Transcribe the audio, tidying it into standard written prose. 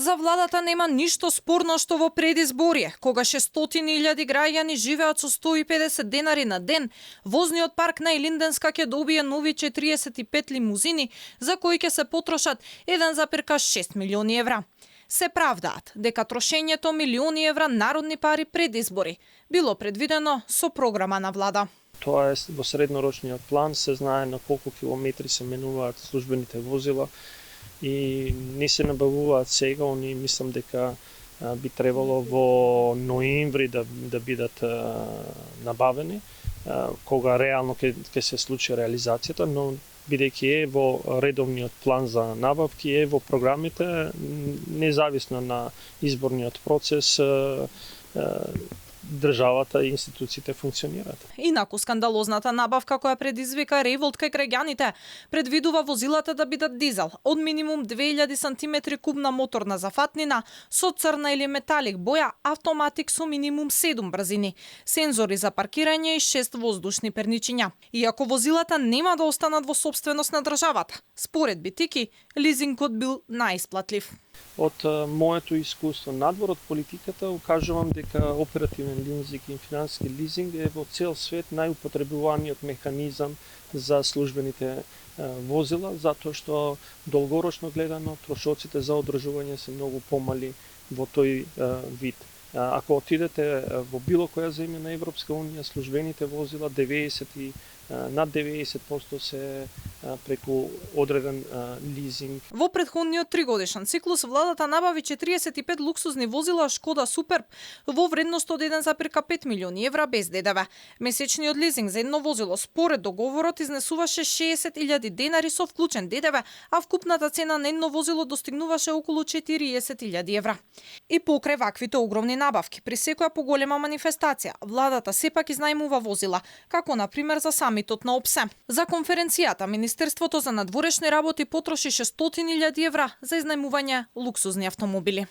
За владата нема ништо спорно што во предизборје, кога 600.000 граѓани живеат со 150 денари на ден, возниот парк на Илинденска ќе добие нови 45 лимузини, за кои ќе се потрошат 1,6 милиони евра. Се правдаат дека трошењето милиони евра народни пари пред избори било предвидено со програма на влада. Тоа е во среднорочниот план, се знае на колку километри се менуваат службените возила и не се набавуваат сега, они мислам дека би требало во ноември да бидат набавени, кога реално ќе се случи реализацијата, но бидејќи е во редовниот план за набавки, е во програмите, независно на изборниот процес, државата и институциите функционираат. Инаку скандалозната набавка која предизвика револт кај граѓаните предвидува возилата да бидат дизел од минимум 2000 сантиметри кубна моторна зафатнина со црна или металик боја, автоматик со минимум 7 брзини, сензори за паркирање и 6 воздушни перничиња. Иако возилата нема да останат во сопственост на државата, според Битики, лизингот бил најисплатлив. Од моето искуство надвор од политиката укажувам дека оперативен лизинг и финансиски лизинг е во цел свет најупотребуваниот механизам за службените возила, затоа што долгорочно гледано трошоците за одржување се многу помали во тој вид. Ако отидете во било која земја на Европска унија, службените возила над 90% се преку одреден лизинг. Во претходниот 3-годишен циклус владата набави 45 луксузни возила Шкода Суперб во вредност од 1,5 милиони евра без ДДВ. Месечниот лизинг за едно возило според договорот изнесуваше 60.000 денари со вклучен ДДВ, а вкупната цена на едно возило достигнуваше околу 40.000 евра. И покрај ваквите огромни набавки, при секоја поголема манифестација, владата сепак изнајмува возила, како на пример за самитот на ОПСЕ. За конференцијата Министерството за надворешни работи потроши 600.000 евра за изнајмување луксузни автомобили.